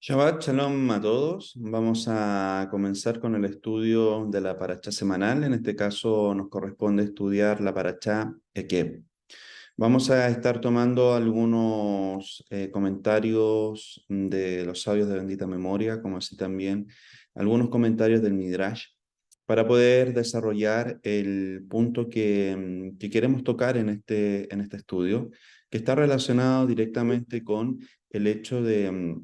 Shabbat Shalom a todos. Vamos a comenzar con el estudio de la parashá semanal. En este caso nos corresponde estudiar la parashá Ekeb. Vamos a estar tomando algunos comentarios de los sabios de bendita memoria, como así también algunos comentarios del Midrash, para poder desarrollar el punto que queremos tocar en este estudio, que está relacionado directamente con el hecho de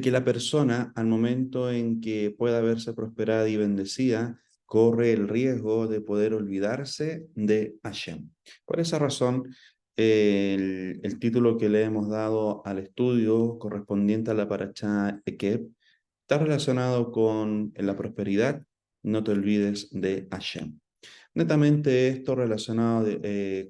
que la persona, al momento en que pueda verse prosperada y bendecida, corre el riesgo de poder olvidarse de Hashem. Por esa razón, el título que le hemos dado al estudio correspondiente a la parashá Ekeb está relacionado con la prosperidad. No te olvides de Hashem. Netamente esto relacionado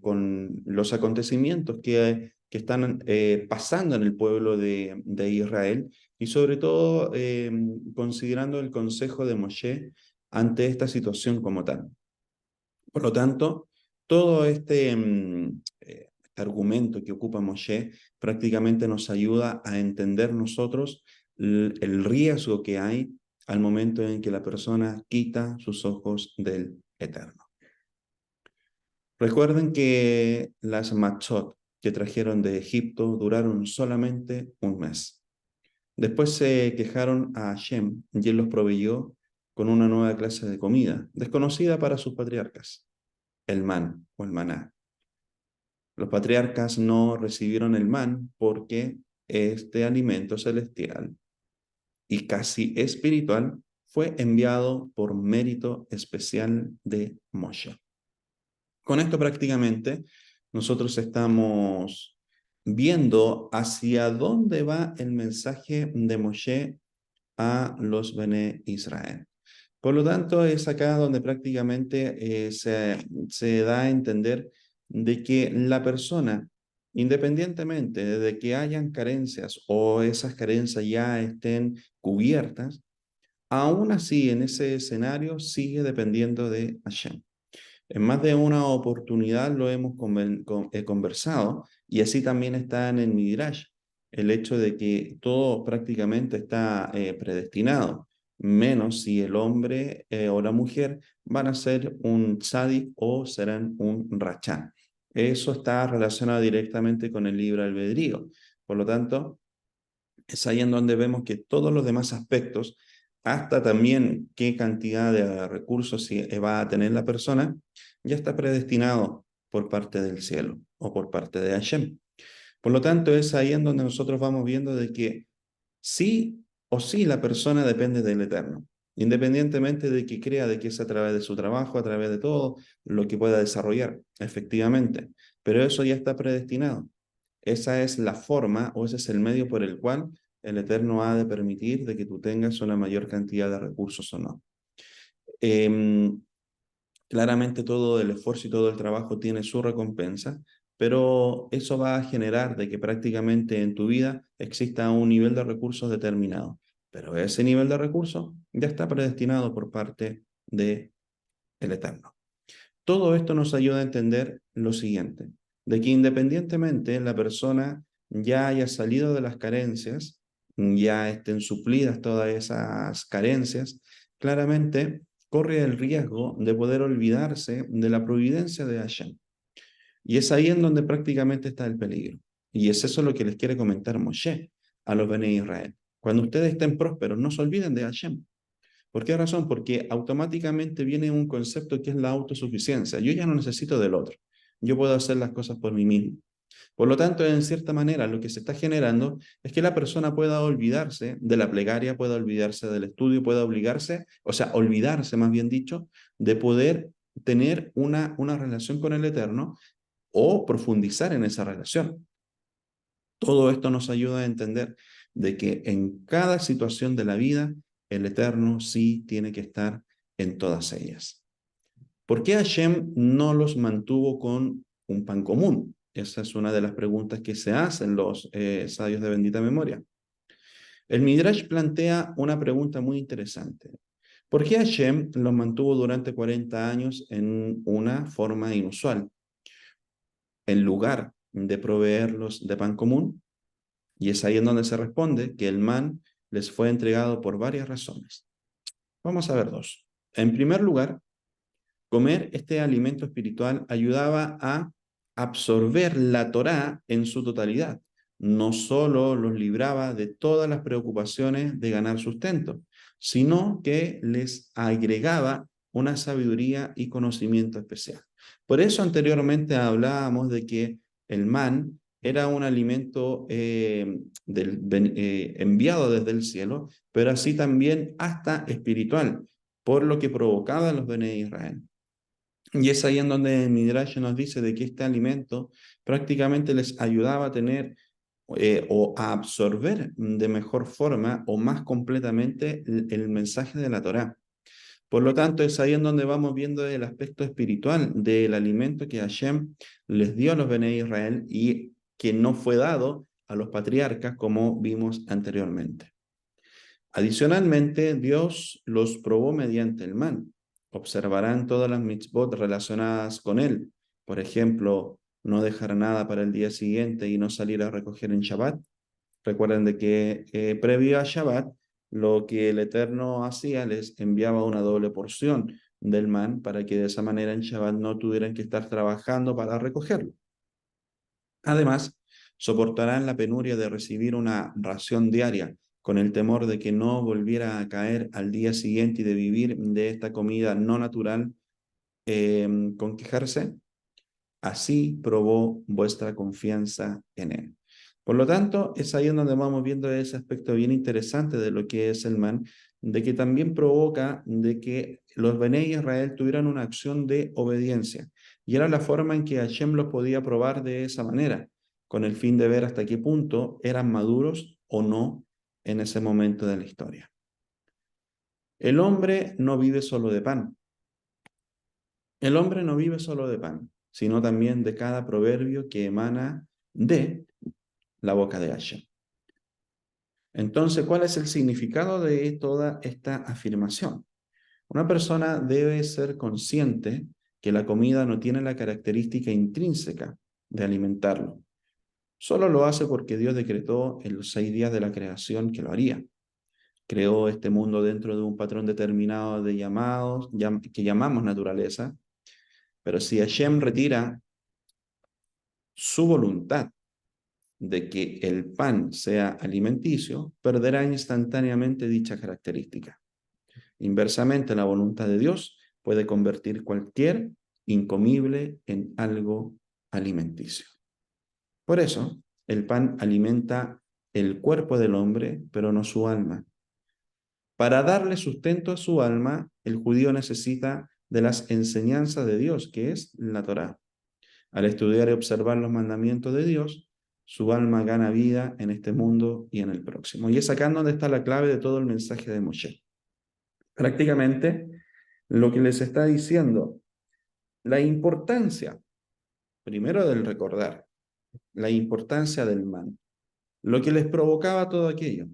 con los acontecimientos que están pasando en el pueblo de Israel y sobre todo considerando el consejo de Moshe ante esta situación como tal. Por lo tanto, todo este argumento que ocupa Moshe prácticamente nos ayuda a entender nosotros el riesgo que hay al momento en que la persona quita sus ojos del Eterno. Recuerden que las matzot que trajeron de Egipto duraron solamente un mes. Después se quejaron a Hashem y él los proveyó con una nueva clase de comida, desconocida para sus patriarcas, el man o el maná. Los patriarcas no recibieron el man porque este alimento celestial y casi espiritual fue enviado por mérito especial de Moshe. Con esto prácticamente nosotros estamos viendo hacia dónde va el mensaje de Moshe a los Bene Israel. Por lo tanto, es acá donde prácticamente se da a entender de que la persona, independientemente de que hayan carencias o esas carencias ya estén cubiertas, aún así en ese escenario sigue dependiendo de Hashem. En más de una oportunidad lo hemos conversado y así también está en el Midrash, el hecho de que todo prácticamente está predestinado, menos si el hombre o la mujer van a ser un tzadik o serán un rachán. Eso está relacionado directamente con el libre albedrío. Por lo tanto, es ahí en donde vemos que todos los demás aspectos, hasta también qué cantidad de recursos va a tener la persona, ya está predestinado por parte del cielo o por parte de Hashem. Por lo tanto, es ahí en donde nosotros vamos viendo de que sí o sí la persona depende del Eterno, independientemente de que crea de que es a través de su trabajo, a través de todo lo que pueda desarrollar, efectivamente. Pero eso ya está predestinado. Esa es la forma o ese es el medio por el cual el Eterno ha de permitir de que tú tengas una mayor cantidad de recursos o no. Em, Claramente todo el esfuerzo y todo el trabajo tiene su recompensa, pero eso va a generar de que prácticamente en tu vida exista un nivel de recursos determinado. Pero ese nivel de recursos ya está predestinado por parte del Eterno. Todo esto nos ayuda a entender lo siguiente, de que independientemente la persona ya haya salido de las carencias, ya estén suplidas todas esas carencias, claramente corre el riesgo de poder olvidarse de la providencia de Hashem. Y es ahí en donde prácticamente está el peligro. Y es eso lo que les quiere comentar Moshe a los Bene Israel. Cuando ustedes estén prósperos, no se olviden de Hashem. ¿Por qué razón? Porque automáticamente viene un concepto que es la autosuficiencia. Yo ya no necesito del otro. Yo puedo hacer las cosas por mí mismo. Por lo tanto, en cierta manera, lo que se está generando es que la persona pueda olvidarse de la plegaria, pueda olvidarse del estudio, pueda obligarse, o sea, olvidarse, más bien dicho, de poder tener una relación con el Eterno o profundizar en esa relación. Todo esto nos ayuda a entender de que en cada situación de la vida, el Eterno sí tiene que estar en todas ellas. ¿Por qué Hashem no los mantuvo con un pan común? Esa es una de las preguntas que se hacen los sabios de bendita memoria. El Midrash plantea una pregunta muy interesante. ¿Por qué Hashem los mantuvo durante 40 años en una forma inusual? En lugar de proveerlos de pan común, Y es ahí en donde se responde que el man les fue entregado por varias razones. Vamos a ver dos. En primer lugar, comer este alimento espiritual ayudaba a absorber la Torá en su totalidad. No solo los libraba de todas las preocupaciones de ganar sustento, sino que les agregaba una sabiduría y conocimiento especial. Por eso anteriormente hablábamos de que el man era un alimento enviado desde el cielo, pero así también hasta espiritual, por lo que provocaba a los Bene Israel. Y es ahí en donde Midrash nos dice de que este alimento prácticamente les ayudaba a tener o a absorber de mejor forma o más completamente el mensaje de la Torá. Por lo tanto, es ahí en donde vamos viendo el aspecto espiritual del alimento que Hashem les dio a los Bene Israel y que no fue dado a los patriarcas como vimos anteriormente. Adicionalmente, Dios los probó mediante el man. Observarán todas las mitzvot relacionadas con él. Por ejemplo, no dejar nada para el día siguiente y no salir a recoger en Shabbat. Recuerden de que previo a Shabbat, lo que el Eterno hacía, les enviaba una doble porción del man para que de esa manera en Shabbat no tuvieran que estar trabajando para recogerlo. Además, soportarán la penuria de recibir una ración diaria, con el temor de que no volviera a caer al día siguiente y de vivir de esta comida no natural con quejarse. Así probó vuestra confianza en él. Por lo tanto, es ahí en donde vamos viendo ese aspecto bien interesante de lo que es el man, de que también provoca de que los Bene Israel tuvieran una acción de obediencia. Y era la forma en que Hashem los podía probar de esa manera, con el fin de ver hasta qué punto eran maduros o no en ese momento de la historia. El hombre no vive solo de pan. El hombre no vive solo de pan, sino también de cada proverbio que emana de la boca de Hashem. Entonces, ¿cuál es el significado de toda esta afirmación? Una persona debe ser consciente que la comida no tiene la característica intrínseca de alimentarlo. Solo lo hace porque Dios decretó en los 6 días de la creación que lo haría. Creó este mundo dentro de un patrón determinado de llamados, que llamamos naturaleza, pero si Hashem retira su voluntad de que el pan sea alimenticio, perderá instantáneamente dicha característica. Inversamente, la voluntad de Dios puede convertir cualquier incomible en algo alimenticio. Por eso, el pan alimenta el cuerpo del hombre, pero no su alma. Para darle sustento a su alma, el judío necesita de las enseñanzas de Dios, que es la Torá. Al estudiar y observar los mandamientos de Dios, su alma gana vida en este mundo y en el próximo. Y es acá donde está la clave de todo el mensaje de Moshe. Prácticamente, lo que les está diciendo, la importancia, primero del recordar, la importancia del man, lo que les provocaba todo aquello,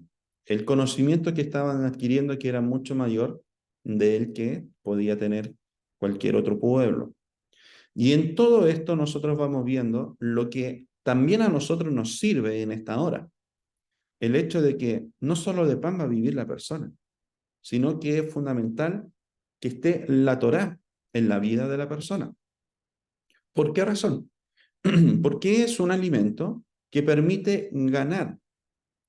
el conocimiento que estaban adquiriendo que era mucho mayor del que podía tener cualquier otro pueblo. Y en todo esto nosotros vamos viendo lo que también a nosotros nos sirve en esta hora. El hecho de que no solo de pan va a vivir la persona, sino que es fundamental que esté la Torá en la vida de la persona. ¿Por qué razón? Porque es un alimento que permite ganar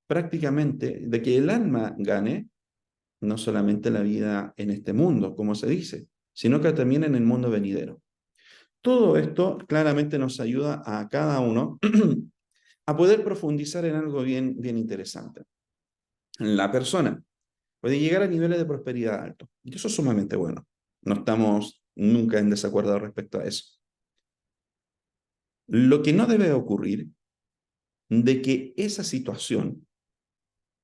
prácticamente, de que el alma gane, no solamente la vida en este mundo, como se dice, sino que también en el mundo venidero. Todo esto claramente nos ayuda a cada uno a poder profundizar en algo bien, bien interesante. La persona puede llegar a niveles de prosperidad altos, y eso es sumamente bueno. No estamos nunca en desacuerdo respecto a eso. Lo que no debe ocurrir de que esa situación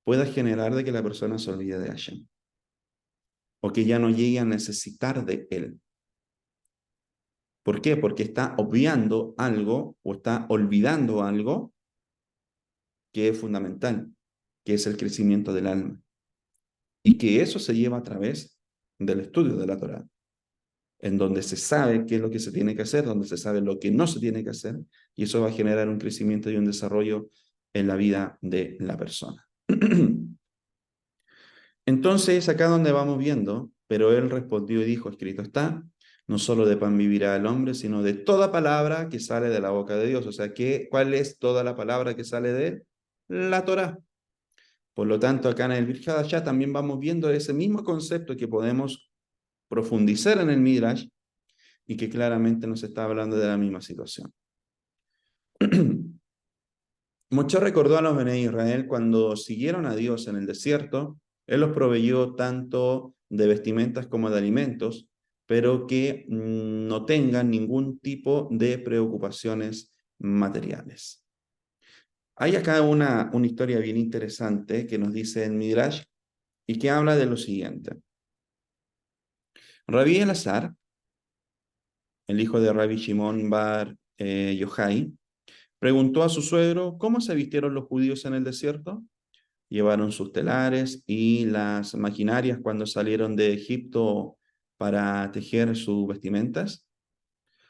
pueda generar de que la persona se olvide de Hashem, o que ya no llegue a necesitar de él. ¿Por qué? Porque está obviando algo o está olvidando algo que es fundamental, que es el crecimiento del alma. Y que eso se lleva a través del estudio de la Torá, en donde se sabe qué es lo que se tiene que hacer, donde se sabe lo que no se tiene que hacer, y eso va a generar un crecimiento y un desarrollo en la vida de la persona. Entonces, acá donde vamos viendo, pero él respondió y dijo, escrito está, no solo de pan vivirá el hombre, sino de toda palabra que sale de la boca de Dios. O sea, ¿cuál es toda la palabra que sale de él? La Torá. Por lo tanto, acá en el Birjad Hashá también vamos viendo ese mismo concepto que podemos profundizar en el Midrash y que claramente nos está hablando de la misma situación. Moshe recordó a los Bene Israel cuando siguieron a Dios en el desierto, Él los proveyó tanto de vestimentas como de alimentos, pero que no tengan ningún tipo de preocupaciones materiales. Hay acá una historia bien interesante que nos dice en Midrash y que habla de lo siguiente. Rabí Elazar, el hijo de Rabí Shimon bar Yochai, preguntó a su suegro cómo se vistieron los judíos en el desierto. Llevaron sus telares y las maquinarias cuando salieron de Egipto para tejer sus vestimentas.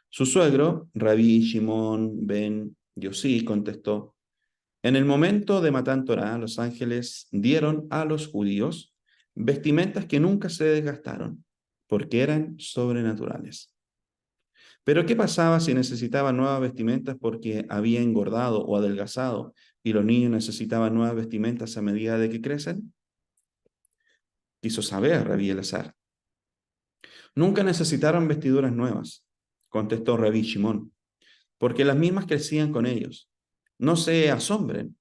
Su suegro, Rabí Shimon ben Yosí, contestó, en el momento de Matán Torá, los ángeles dieron a los judíos vestimentas que nunca se desgastaron, porque eran sobrenaturales. Pero ¿qué pasaba si necesitaban nuevas vestimentas porque había engordado o adelgazado y los niños necesitaban nuevas vestimentas a medida de que crecen? Quiso saber Rabí Elazar. Nunca necesitaron vestiduras nuevas, contestó Rabí Shimón, porque las mismas crecían con ellos. No se asombren,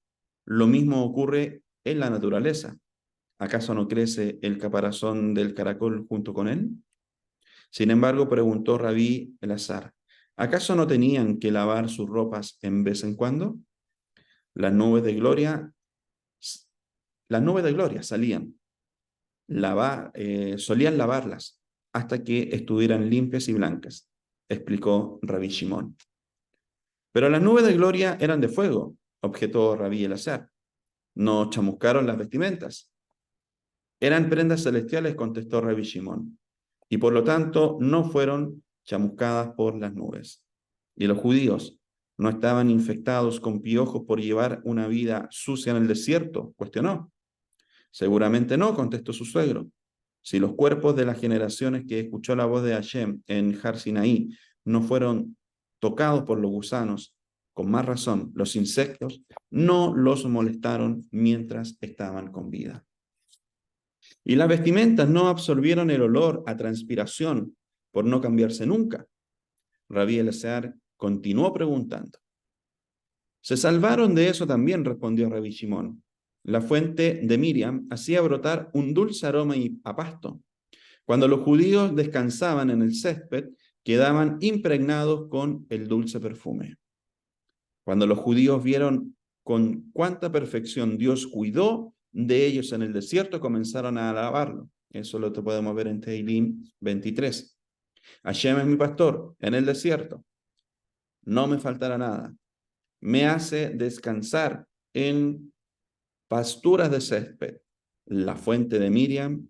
lo mismo ocurre en la naturaleza. ¿Acaso no crece el caparazón del caracol junto con él? Sin embargo, preguntó Rabí Elazar, ¿acaso no tenían que lavar sus ropas en vez en cuando? Las nubes de gloria, las nubes de gloria salían, solían lavarlas hasta que estuvieran limpias y blancas, explicó Rabí Shimón. Pero las nubes de gloria eran de fuego, objetó Rabí Elazar. No chamuscaron las vestimentas. Eran prendas celestiales, contestó Rabí Shimón, y por lo tanto no fueron chamuscadas por las nubes. Y los judíos no estaban infectados con piojos por llevar una vida sucia en el desierto, cuestionó. Seguramente no, contestó su suegro. Si los cuerpos de las generaciones que escuchó la voz de Hashem en Har Sinaí no fueron tocados por los gusanos, con más razón, los insectos no los molestaron mientras estaban con vida. Y las vestimentas no absorbieron el olor a transpiración por no cambiarse nunca. Rabí Elazar continuó preguntando. Se salvaron de eso también, respondió Rabí Shimón. La fuente de Miriam hacía brotar un dulce aroma a pasto. Cuando los judíos descansaban en el césped, quedaban impregnados con el dulce perfume. Cuando los judíos vieron con cuánta perfección Dios cuidó de ellos en el desierto, comenzaron a alabarlo. Eso lo podemos ver en Tehilim 23. Hashem es mi pastor en el desierto. No me faltará nada. Me hace descansar en pasturas de césped. La fuente de Miriam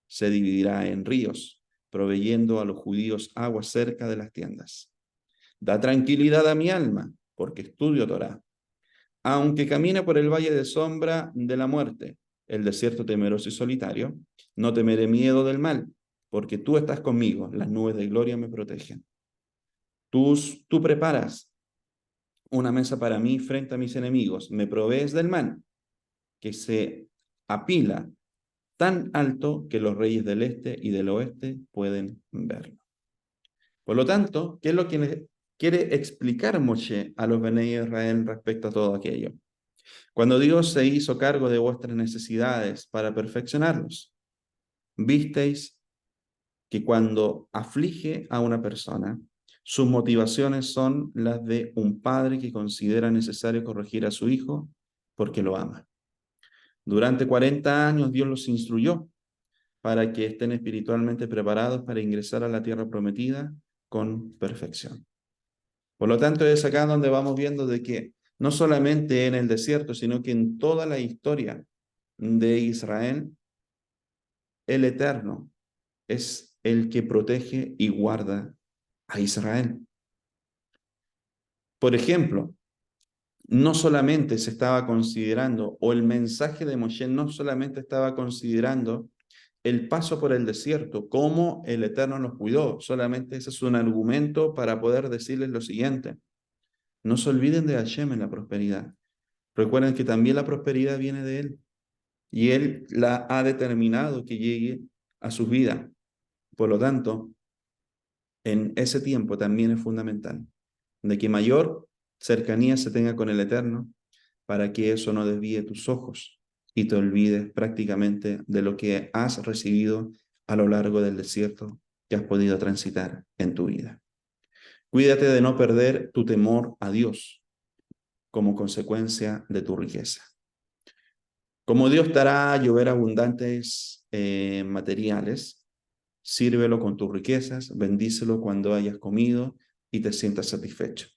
se dividirá en ríos, proveyendo a los judíos agua cerca de las tiendas. Da tranquilidad a mi alma, porque estudio Torah. Aunque camine por el valle de sombra de la muerte, el desierto temeroso y solitario, no temeré miedo del mal, porque tú estás conmigo, las nubes de gloria me protegen. Tú preparas una mesa para mí frente a mis enemigos, me provees del man que se apila tan alto que los reyes del este y del oeste pueden verlo. Por lo tanto, ¿qué es lo que le quiere explicar Moshe a los Bene Israel respecto a todo aquello? Cuando Dios se hizo cargo de vuestras necesidades para perfeccionarlos, visteis que cuando aflige a una persona, sus motivaciones son las de un padre que considera necesario corregir a su hijo porque lo ama. Durante 40 años Dios los instruyó para que estén espiritualmente preparados para ingresar a la tierra prometida con perfección. Por lo tanto, es acá donde vamos viendo de que no solamente en el desierto, sino que en toda la historia de Israel, el Eterno es el que protege y guarda a Israel. Por ejemplo, no solamente se estaba considerando, o el mensaje de Moshe no solamente estaba considerando el paso por el desierto, cómo el Eterno los cuidó, solamente ese es un argumento para poder decirles lo siguiente: no se olviden de Hashem en la prosperidad. Recuerden que también la prosperidad viene de Él, y Él la ha determinado que llegue a su vida. Por lo tanto, en ese tiempo también es fundamental de que mayor cercanía se tenga con el Eterno, para que eso no desvíe tus ojos y te olvides prácticamente de lo que has recibido a lo largo del desierto que has podido transitar en tu vida. Cuídate de no perder tu temor a Dios como consecuencia de tu riqueza. Como Dios te hará llover abundantes materiales, sírvelo con tus riquezas, bendícelo cuando hayas comido y te sientas satisfecho.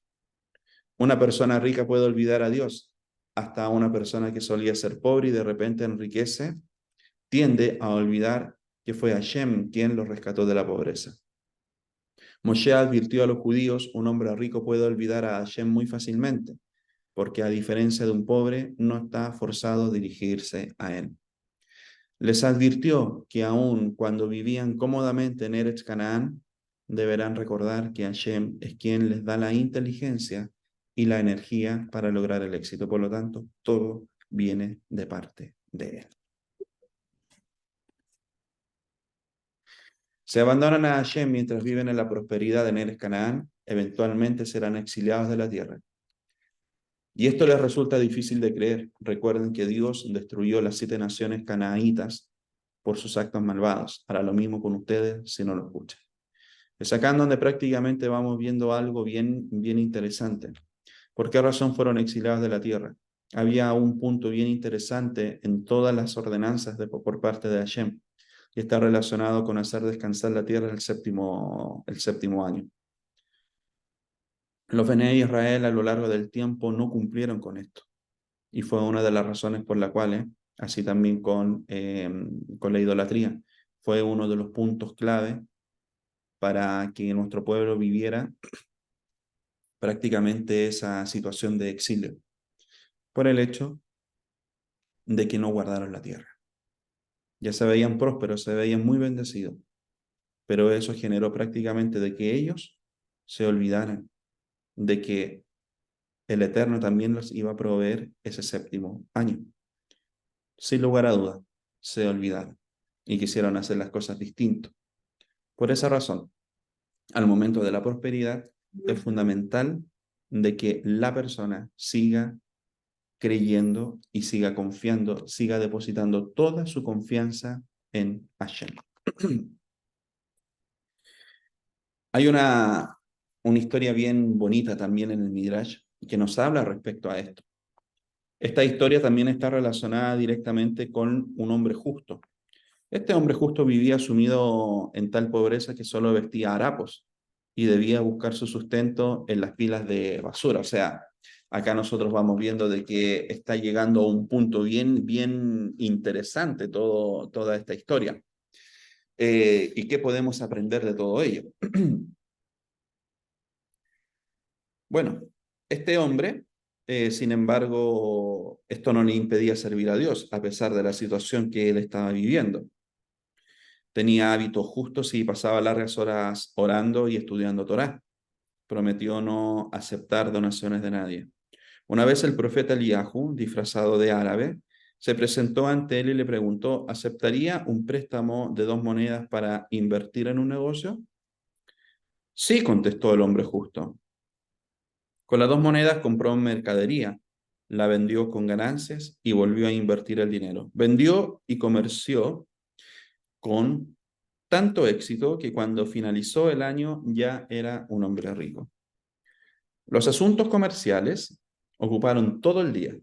Una persona rica puede olvidar a Dios. Hasta una persona que solía ser pobre y de repente enriquece, tiende a olvidar que fue Hashem quien los rescató de la pobreza. Moshe advirtió a los judíos: un hombre rico puede olvidar a Hashem muy fácilmente, porque a diferencia de un pobre, no está forzado a dirigirse a él. Les advirtió que aun cuando vivían cómodamente en Eretz Canaán, deberán recordar que Hashem es quien les da la inteligencia y la energía para lograr el éxito. Por lo tanto, todo viene de parte de Él. Si abandonan a Hashem mientras viven en la prosperidad en Eretz Canaán, eventualmente serán exiliados de la tierra. Y esto les resulta difícil de creer. Recuerden que Dios destruyó las 7 naciones canaanitas por sus actos malvados. Hará lo mismo con ustedes si no lo escuchan. Es acá en donde prácticamente vamos viendo algo bien interesante. ¿Por qué razón fueron exiliados de la tierra? Había un punto bien interesante en todas las ordenanzas por parte de Hashem, y está relacionado con hacer descansar la tierra el séptimo año. Los Bene Israel a lo largo del tiempo no cumplieron con esto, y fue una de las razones por las cuales, así también con la idolatría, fue uno de los puntos clave para que nuestro pueblo viviera prácticamente esa situación de exilio, por el hecho de que no guardaron la tierra. Ya se veían prósperos, se veían muy bendecidos, pero eso generó prácticamente de que ellos se olvidaran de que el Eterno también los iba a proveer ese séptimo año. Sin lugar a duda, se olvidaron y quisieron hacer las cosas distinto. Por esa razón, al momento de la prosperidad, es fundamental de que la persona siga creyendo y siga confiando, siga depositando toda su confianza en Hashem. Hay una historia bien bonita también en el Midrash que nos habla respecto a esto. Esta historia también está relacionada directamente con un hombre justo. Este hombre justo vivía sumido en tal pobreza que solo vestía harapos y debía buscar su sustento en las pilas de basura. O sea, acá nosotros vamos viendo de que está llegando a un punto bien interesante toda esta historia. ¿Y qué podemos aprender de todo ello? Bueno, este hombre, sin embargo, esto no le impedía servir a Dios, a pesar de la situación que él estaba viviendo. Tenía hábitos justos y pasaba largas horas orando y estudiando Torá. Prometió no aceptar donaciones de nadie. Una vez el profeta Eliyahu, disfrazado de árabe, se presentó ante él y le preguntó: ¿aceptaría un préstamo de 2 monedas para invertir en un negocio? Sí, contestó el hombre justo. Con las 2 monedas compró mercadería, la vendió con ganancias y volvió a invertir el dinero. Vendió y comerció con tanto éxito que cuando finalizó el año ya era un hombre rico. Los asuntos comerciales ocuparon todo el día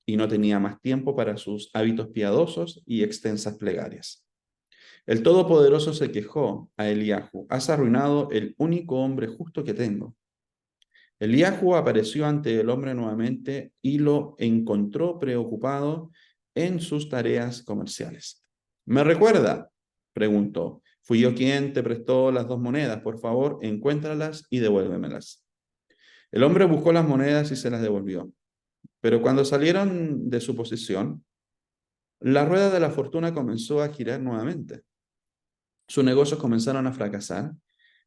y no tenía más tiempo para sus hábitos piadosos y extensas plegarias. El Todopoderoso se quejó a Eliyahu: has arruinado el único hombre justo que tengo. Eliyahu apareció ante el hombre nuevamente y lo encontró preocupado en sus tareas comerciales. ¿Me recuerda?, preguntó. Fui yo quien te prestó las 2 monedas. Por favor, encuéntralas y devuélvemelas. El hombre buscó las monedas y se las devolvió. Pero cuando salieron de su posesión, la rueda de la fortuna comenzó a girar nuevamente. Sus negocios comenzaron a fracasar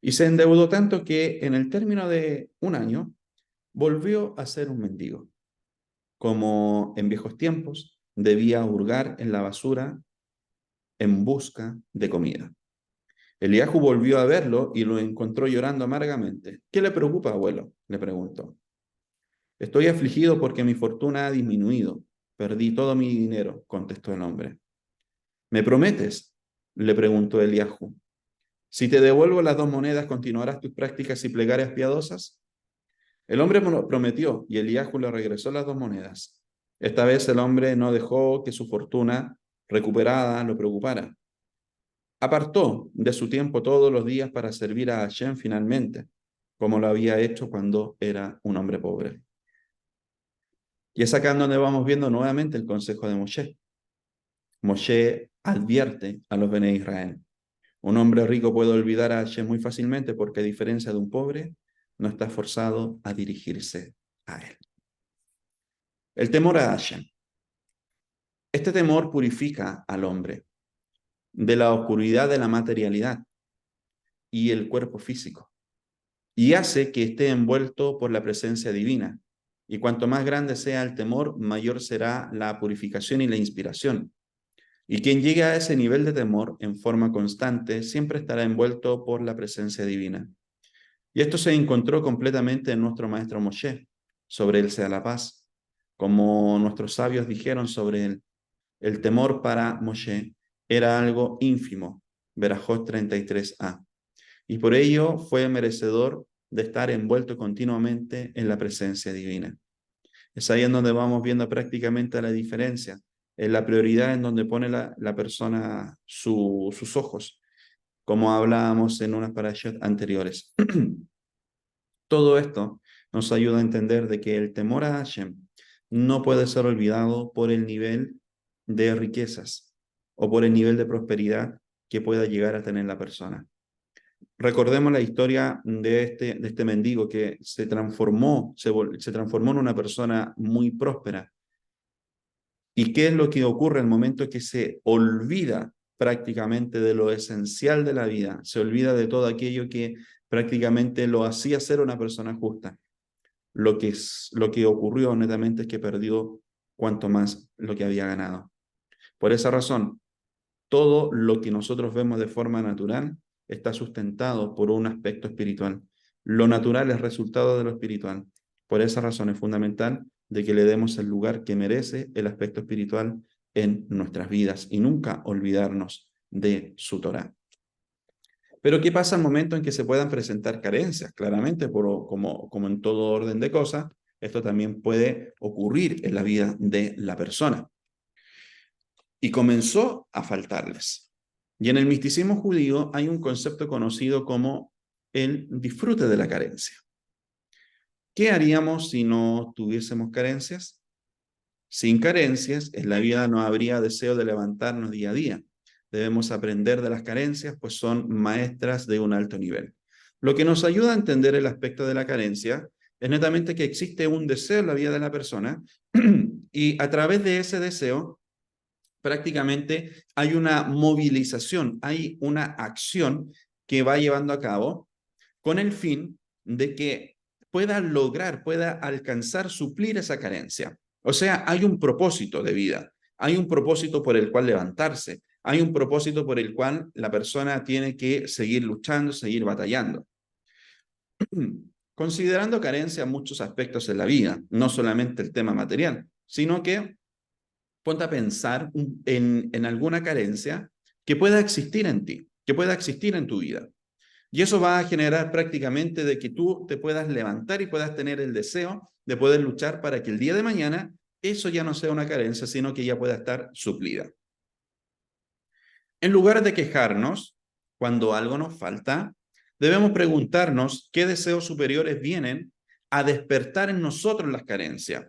y se endeudó tanto que en el término de un año volvió a ser un mendigo. Como en viejos tiempos, debía hurgar en la basura en busca de comida. Eliahu volvió a verlo y lo encontró llorando amargamente. ¿Qué le preocupa, abuelo?, le preguntó. Estoy afligido porque mi fortuna ha disminuido. Perdí todo mi dinero, contestó el hombre. ¿Me prometes?, le preguntó Eliahu. Si te devuelvo las 2 monedas, ¿continuarás tus prácticas y plegarias piadosas? El hombre prometió y Eliahu le regresó las 2 monedas. Esta vez el hombre no dejó que su fortuna recuperada lo preocupara. Apartó de su tiempo todos los días para servir a Hashem finalmente, como lo había hecho cuando era un hombre pobre. Y es acá donde vamos viendo nuevamente el consejo de Moshe. Moshe advierte a los Bene Israel. Un hombre rico puede olvidar a Hashem muy fácilmente porque, a diferencia de un pobre, no está forzado a dirigirse a él. El temor a Hashem. Este temor purifica al hombre de la oscuridad de la materialidad y el cuerpo físico y hace que esté envuelto por la presencia divina. Y cuanto más grande sea el temor, mayor será la purificación y la inspiración. Y quien llegue a ese nivel de temor en forma constante siempre estará envuelto por la presencia divina. Y esto se encontró completamente en nuestro maestro Moshe, sobre él sea la paz. Como nuestros sabios dijeron sobre él, el temor para Moshe era algo ínfimo, Berajot 33a. Y por ello fue merecedor de estar envuelto continuamente en la presencia divina. Es ahí en donde vamos viendo prácticamente la diferencia, en la prioridad en donde pone la persona sus ojos, como hablábamos en unas parashot anteriores. Todo esto nos ayuda a entender de que el temor a Hashem no puede ser olvidado por el nivel de riquezas o por el nivel de prosperidad que pueda llegar a tener la persona. Recordemos la historia de este mendigo que se transformó en una persona muy próspera. ¿Y qué es lo que ocurre al momento que se olvida prácticamente de lo esencial de la vida? Se olvida de todo aquello que prácticamente lo hacía ser una persona justa. Lo que ocurrió netamente es que perdió cuanto más lo que había ganado. Por esa razón, todo lo que nosotros vemos de forma natural está sustentado por un aspecto espiritual. Lo natural es resultado de lo espiritual. Por esa razón es fundamental de que le demos el lugar que merece el aspecto espiritual en nuestras vidas y nunca olvidarnos de su Torá. Pero ¿qué pasa al momento en que se puedan presentar carencias? Claramente, como en todo orden de cosas, esto también puede ocurrir en la vida de la persona. Y comenzó a faltarles. Y en el misticismo judío hay un concepto conocido como el disfrute de la carencia. ¿Qué haríamos si no tuviésemos carencias? Sin carencias, en la vida no habría deseo de levantarnos día a día. Debemos aprender de las carencias, pues son maestras de un alto nivel. Lo que nos ayuda a entender el aspecto de la carencia es netamente que existe un deseo en la vida de la persona y a través de ese deseo prácticamente hay una movilización, hay una acción que va llevando a cabo con el fin de que pueda alcanzar, suplir esa carencia. O sea, hay un propósito de vida, hay un propósito por el cual levantarse, hay un propósito por el cual la persona tiene que seguir luchando, seguir batallando. Considerando carencia en muchos aspectos en la vida, no solamente el tema material, sino que ponte a pensar en alguna carencia que pueda existir en ti, que pueda existir en tu vida. Y eso va a generar prácticamente de que tú te puedas levantar y puedas tener el deseo de poder luchar para que el día de mañana eso ya no sea una carencia, sino que ya pueda estar suplida. En lugar de quejarnos cuando algo nos falta, debemos preguntarnos qué deseos superiores vienen a despertar en nosotros las carencias.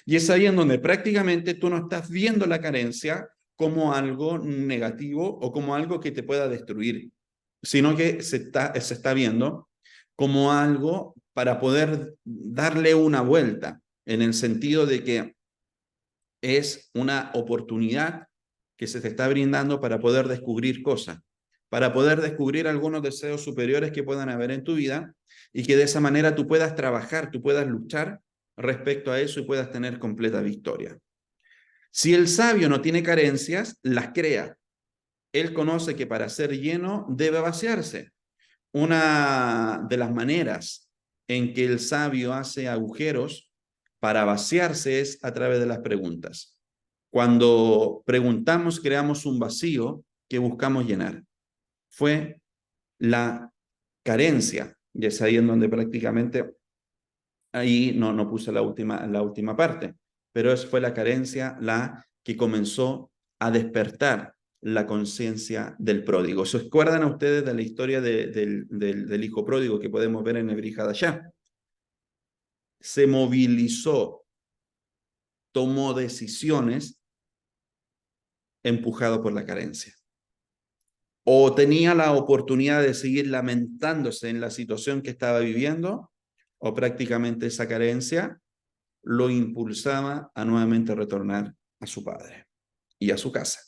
Y es ahí en donde prácticamente tú no estás viendo la carencia como algo negativo o como algo que te pueda destruir, sino que se está viendo como algo para poder darle una vuelta, en el sentido de que es una oportunidad que se te está brindando para poder descubrir cosas, para poder descubrir algunos deseos superiores que puedan haber en tu vida y que de esa manera tú puedas trabajar, tú puedas luchar respecto a eso y puedas tener completa victoria. Si el sabio no tiene carencias, las crea. Él conoce que para ser lleno debe vaciarse. Una de las maneras en que el sabio hace agujeros para vaciarse es a través de las preguntas. Cuando preguntamos, creamos un vacío que buscamos llenar. Fue la carencia, y es ahí en donde prácticamente, ahí no puse la última parte, pero fue la carencia la que comenzó a despertar la conciencia del pródigo. ¿Se acuerdan a ustedes de la historia del hijo pródigo que podemos ver en el Brihadashá? Se movilizó, tomó decisiones empujado por la carencia. O tenía la oportunidad de seguir lamentándose en la situación que estaba viviendo, o prácticamente esa carencia lo impulsaba a nuevamente retornar a su padre y a su casa.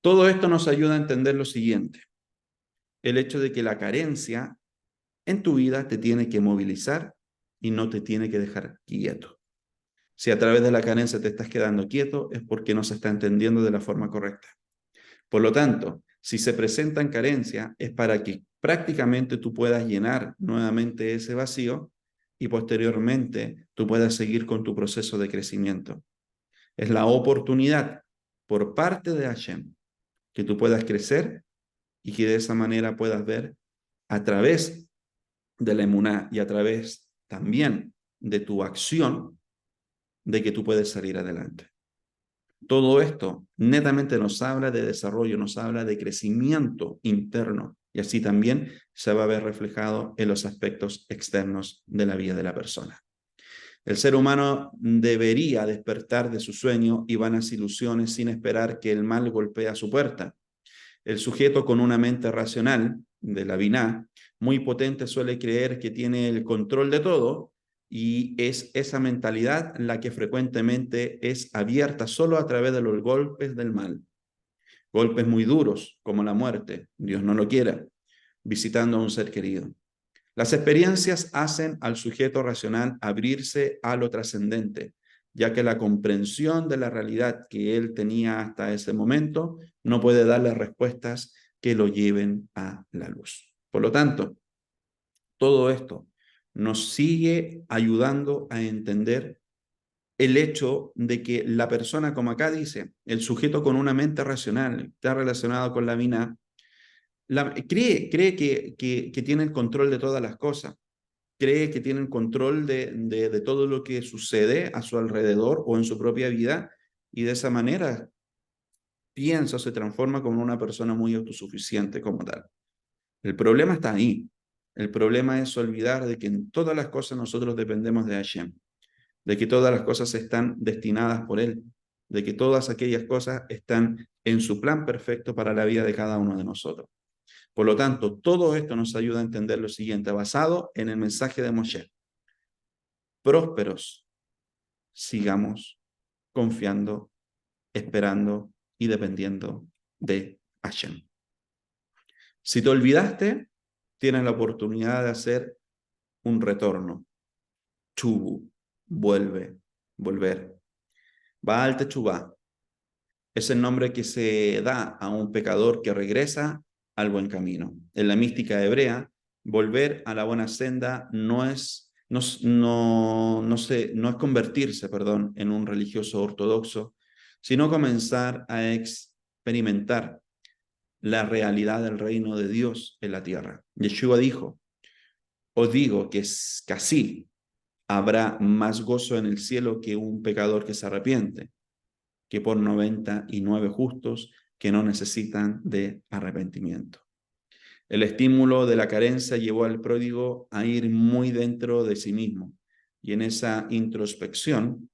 Todo esto nos ayuda a entender lo siguiente: el hecho de que la carencia en tu vida te tiene que movilizar y no te tiene que dejar quieto. Si a través de la carencia te estás quedando quieto, es porque no se está entendiendo de la forma correcta. Por lo tanto, si se presentan carencias, es para que prácticamente tú puedas llenar nuevamente ese vacío y posteriormente tú puedas seguir con tu proceso de crecimiento. Es la oportunidad por parte de Hashem que tú puedas crecer y que de esa manera puedas ver a través de la emuná y a través también de tu acción de que tú puedes salir adelante. Todo esto netamente nos habla de desarrollo, nos habla de crecimiento interno y así también se va a ver reflejado en los aspectos externos de la vida de la persona. El ser humano debería despertar de su sueño y vanas ilusiones sin esperar que el mal golpee a su puerta. El sujeto con una mente racional, de la Biná, muy potente, suele creer que tiene el control de todo y es esa mentalidad la que frecuentemente es abierta solo a través de los golpes del mal. Golpes muy duros, como la muerte, Dios no lo quiera, visitando a un ser querido. Las experiencias hacen al sujeto racional abrirse a lo trascendente, ya que la comprensión de la realidad que él tenía hasta ese momento no puede darle respuestas que lo lleven a la luz. Por lo tanto, todo esto nos sigue ayudando a entender el hecho de que la persona, como acá dice, el sujeto con una mente racional, está relacionado con la mina, cree que tiene el control de todas las cosas, cree que tiene el control de todo lo que sucede a su alrededor o en su propia vida, y de esa manera piensa o se transforma como una persona muy autosuficiente como tal. El problema está ahí. El problema es olvidar de que en todas las cosas nosotros dependemos de Hashem, de que todas las cosas están destinadas por Él, de que todas aquellas cosas están en su plan perfecto para la vida de cada uno de nosotros. Por lo tanto, todo esto nos ayuda a entender lo siguiente, basado en el mensaje de Moshe: prósperos, sigamos confiando, esperando y dependiendo de Hashem. Si te olvidaste, tienes la oportunidad de hacer un retorno. Chubu, volver. Baal Teshuvah es el nombre que se da a un pecador que regresa al buen camino. En la mística hebrea, volver a la buena senda no es convertirse, en un religioso ortodoxo, sino comenzar a experimentar la realidad del reino de Dios en la tierra. Yeshua dijo: os digo que así habrá más gozo en el cielo que un pecador que se arrepiente, que por 99 justos que no necesitan de arrepentimiento. El estímulo de la carencia llevó al pródigo a ir muy dentro de sí mismo, y en esa introspección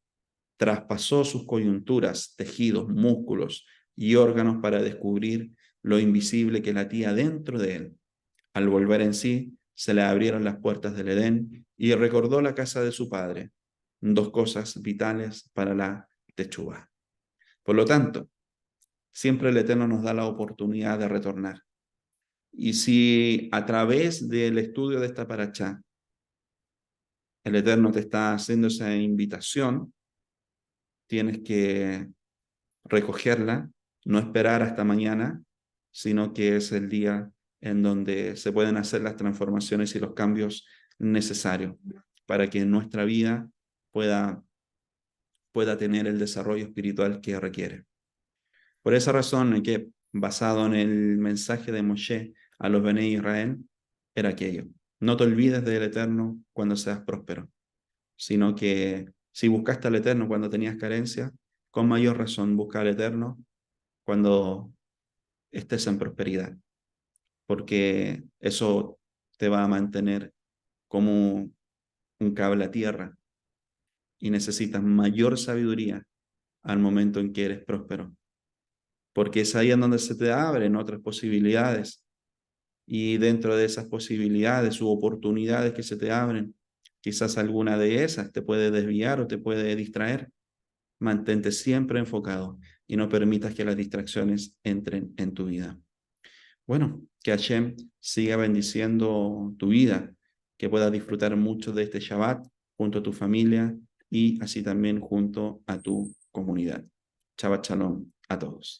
traspasó sus coyunturas, tejidos, músculos y órganos para descubrir lo invisible que latía dentro de él. Al volver en sí, se le abrieron las puertas del Edén y recordó la casa de su padre. Dos cosas vitales para la Teshuvá. Por lo tanto, siempre el Eterno nos da la oportunidad de retornar. Y si a través del estudio de esta parachá, el Eterno te está haciendo esa invitación, tienes que recogerla, no esperar hasta mañana, sino que es el día en donde se pueden hacer las transformaciones y los cambios necesarios para que nuestra vida pueda tener el desarrollo espiritual que requiere. Por esa razón, es que basado en el mensaje de Moshe a los Bene Israel, era aquello: no te olvides del Eterno cuando seas próspero, sino que si buscaste al Eterno cuando tenías carencia, con mayor razón busca al Eterno cuando estés en prosperidad, porque eso te va a mantener como un cable a tierra y necesitas mayor sabiduría al momento en que eres próspero, porque es ahí en donde se te abren otras posibilidades, y dentro de esas posibilidades u oportunidades que se te abren, quizás alguna de esas te puede desviar o te puede distraer. Mantente siempre enfocado y no permitas que las distracciones entren en tu vida. Bueno, que Hashem siga bendiciendo tu vida, que puedas disfrutar mucho de este Shabbat junto a tu familia y así también junto a tu comunidad. Shabbat Shalom a todos.